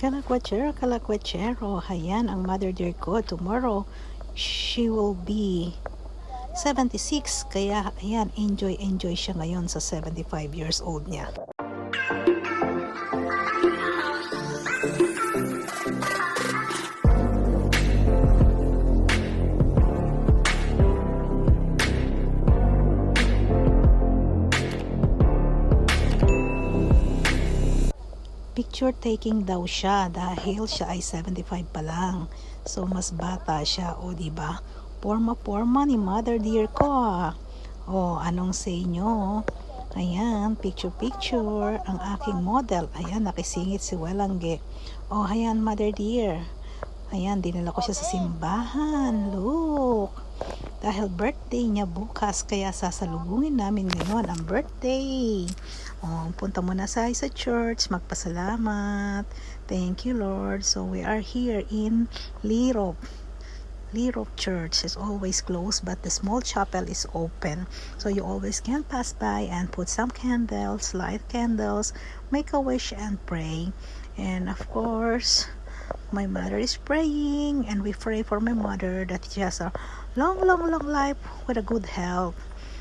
Kalakwachero, kalakwachero. Ayan ang mother dear ko. Tomorrow, she will be 76. Kaya, ayan, enjoy siya ngayon sa 75 years old niya. Picture taking daw siya dahil siya ay 75 pa lang. So mas bata siya, o di ba? Porma ni mother dear ko. O anong say nyo? Ayan, picture ang aking model. Ayan, nakisingit si Welangge. O ayan, mother dear. Ayan, dinala ko siya sa simbahan. Look. Dahil birthday niya bukas, kaya sasalubungin namin ngayon ang birthday. Punta muna sa church, magpasalamat. Thank you, Lord. So we are here in Lirop. Lirop Church is always closed, but the small chapel is open. So you always can pass by and put some candles, light candles, make a wish and pray. And of course, my mother is praying, and we pray for my mother that she has a long life with a good health,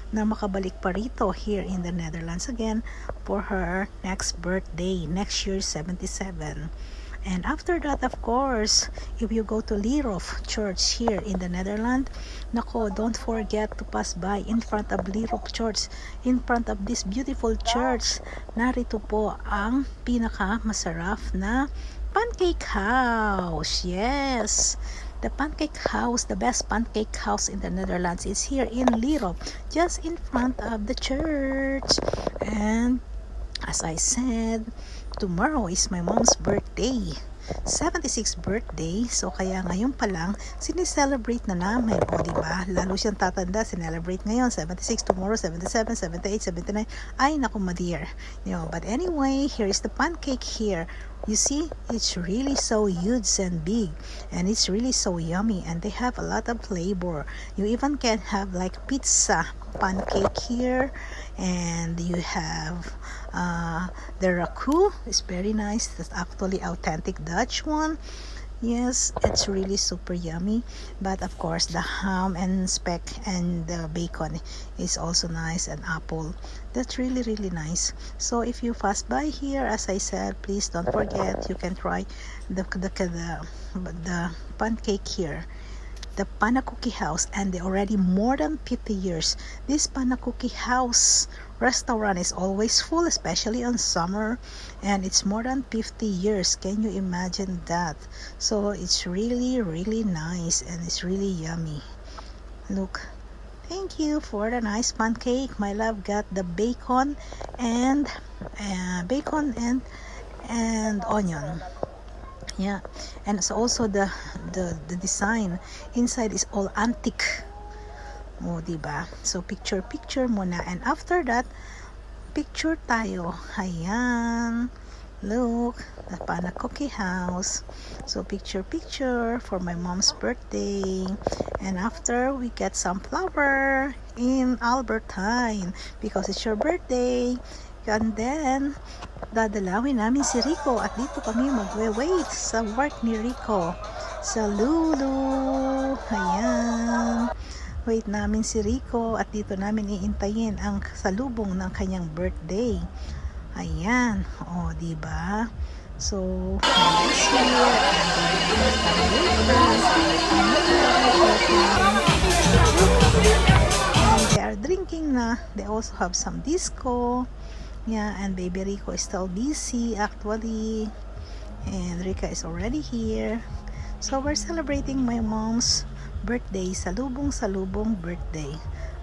na makabalik pa rito here in the Netherlands again for her next birthday, next year 77. And after that, of course, if you go to Lirop Church here in the Netherlands, nako, don't forget to pass by in front of Lirop Church, in front of this beautiful church. Narito po ang pinaka masarap na pancake house. Yes, the pancake house, the best pancake house in the Netherlands is here in Lirop, just in front of the church. And as I said, tomorrow is my mom's birthday, 76th birthday. So kaya ngayon pa lang sineselebrate na namin, o diba? Lalo siyang tatanda, sinelebrate ngayon 76, tomorrow 77, 78, 79. Ay naku, my dear, but anyway, here is the pancake here. You see, it's really so huge and big, and it's really so yummy, and they have a lot of flavor. You even can have like pizza pancake here, and you have the raku is very nice. That's actually authentic Dutch one. Yes, it's really super yummy. But of course, the ham and speck and the bacon is also nice, and apple. That's really nice. So if you pass by here, as I said, please don't forget, you can try the pancake here, the Panakuki House, and they already more than 50 years. This Panakuki House restaurant is always full, especially on summer, and it's more than 50 years. Can you imagine that? So it's really nice, and it's really yummy. Look, thank you for the nice pancake. My love got the bacon and onion. Yeah, and so also the design inside is all antique. O diba? So picture muna, and after that picture tayo. Ayan, look, the Panakuki house. So picture for my mom's birthday, and after we get some flower in Albertine because it's your birthday. And then dadalawin namin si Rico, at dito kami magwe-wait sa work ni Rico sa Lulu. Ayan, wait namin si Rico, at dito namin iintayin ang salubong ng kanyang birthday. Ayan, o diba? So next year, and they are drinking na. They also have some disco. Yeah, and baby Rico is still busy actually, and Rika is already here. So we're celebrating my mom's birthday, salubong birthday.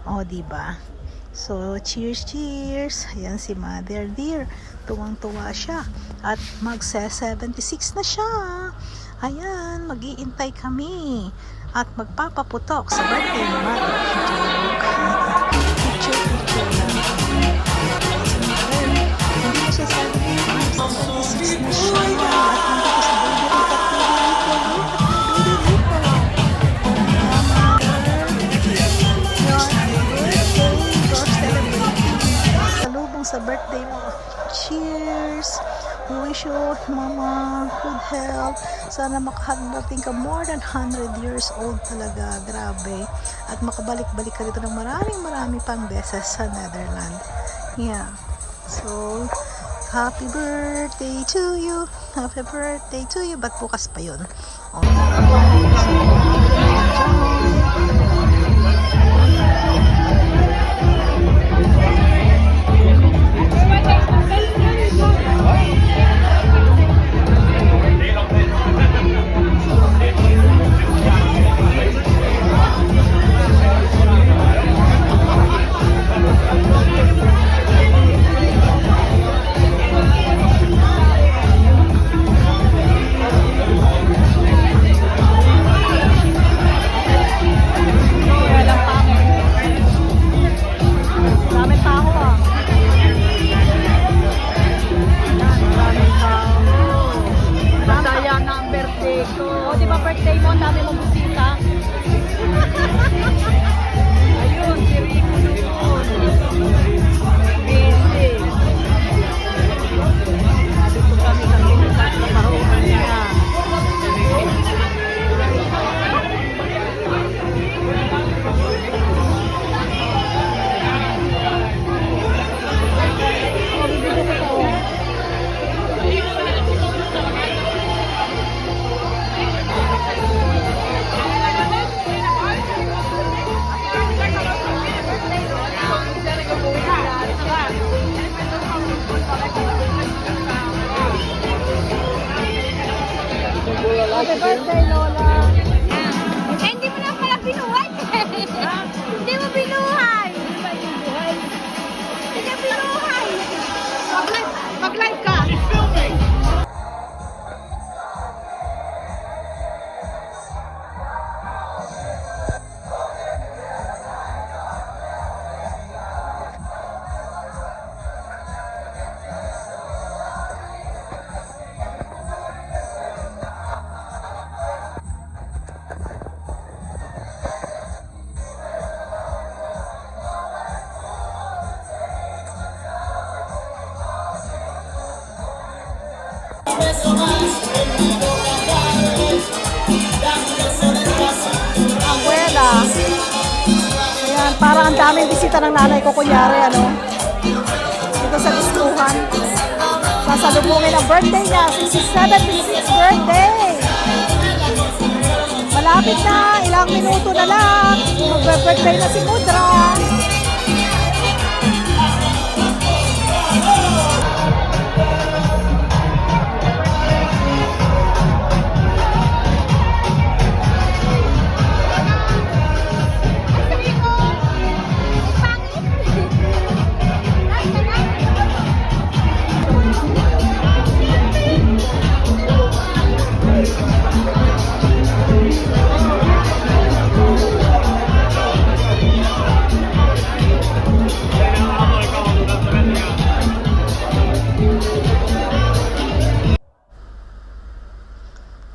O diba? So cheers. Ayan si mother dear, tuwang-tuwa siya, at magse-76 na siya. Ayan, mag-iintay kami at magpapaputok sa birthday ni mother. Picture lang. Sa birthday mo. Cheers! We wish you Mama, good health. Sana makahagdating ka more than 100 years old talaga. Grabe. At makabalik-balik ka dito ng marami pang beses sa Netherlands. Yeah. So, happy birthday to you. Happy birthday to you. Ba't bukas pa yun? Birthday mo, ang dami mong bisita. Ayun, si Rico doon. Busy. Dito kami sa pinagtatrabahuan niya. Happy birthday, Lola! Eh, hindi mo na pala binuhay. Hindi mo binuhay. Hindi mo binuhay. Mag-live ka! Abuela. Ayan, parang ang daming bisita ng nanay ko, kunyari, ano, dito sa diskuhan. Sasalubungin ang birthday niya, 76th birthday. Malapit na, ilang minuto na lang. Mag-birthday na si Mudra.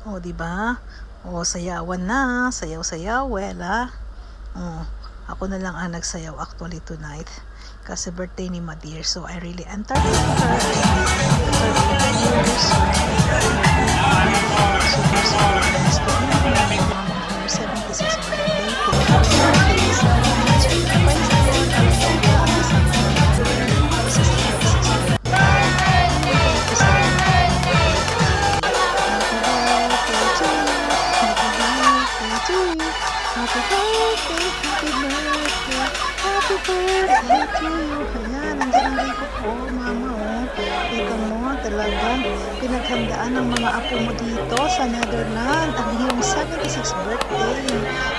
O, diba? O, sayawan na. Sayaw-sayaw, wela. O, ako na lang ang nagsayaw actually tonight. Kasi birthday ni Madir. So, I really entertained her. Ayan, nandiyan ang Rico ko, mama, oh. Kita mo, talagang pinaghandaan ng mga apo mo dito sa Netherlands ang iyong 76th birthday.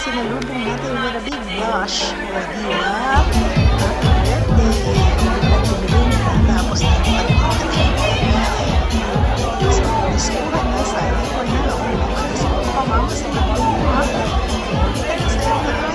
Sinalubong natin with a big blush. O, diba? Happy birthday. Tapos na sa diskuhan na sa ipon na sa pamama sa ipon mo. Kita na sa ipon na.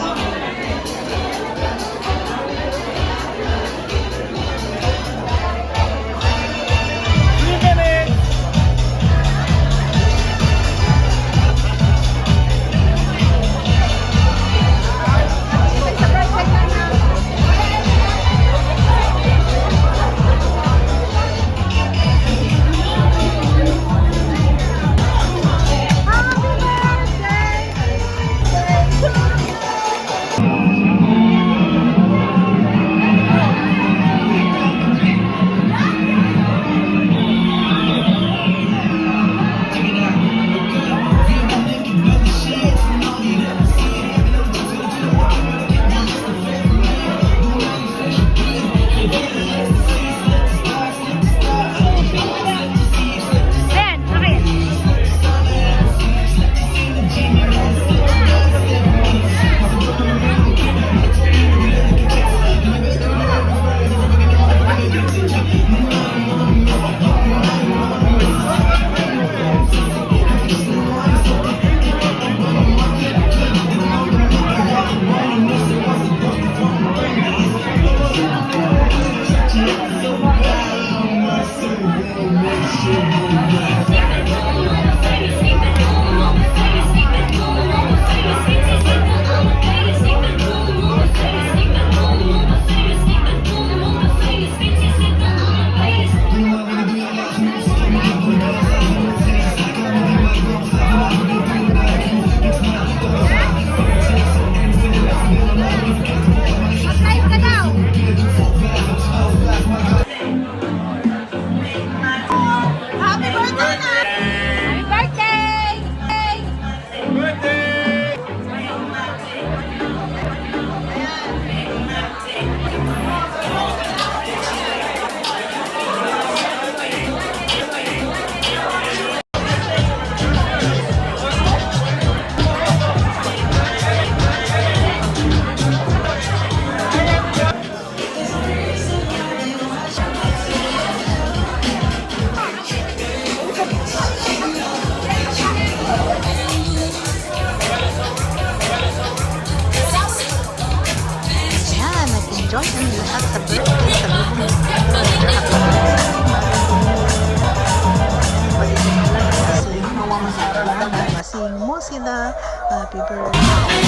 blessing mo sila. Happy birthday.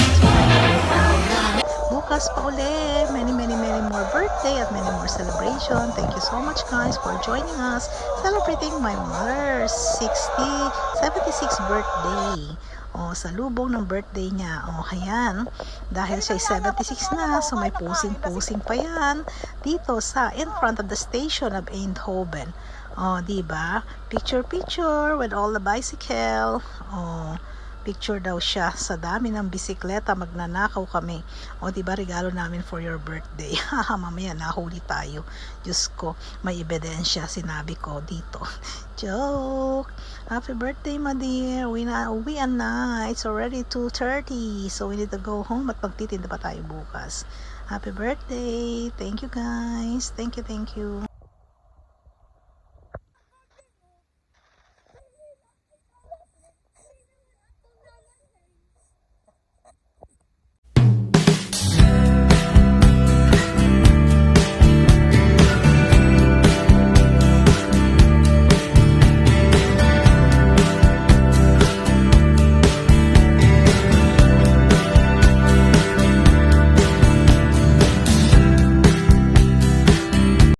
Bukas pa uli. Many more birthday at many more celebration. Thank you so much guys for joining us celebrating my mother's 76 birthday. Sa lubong ng birthday niya. Ayan. Dahil siya 76 na, so may pusing-pusing pa yan dito in front of the station of Eindhoven. Diba? Picture with all the bicycle. Picture daw siya sa dami ng bisikleta, magnanakaw kami. Diba, regalo namin for your birthday. Mamaya nahuli tayo. Diyos ko, may ebidensya, sinabi ko dito. Joke. Happy birthday, my dear. Uwi na. It's already 2:30, so we need to go home at magtitinda pa tayo bukas. Happy birthday. Thank you guys. Thank you.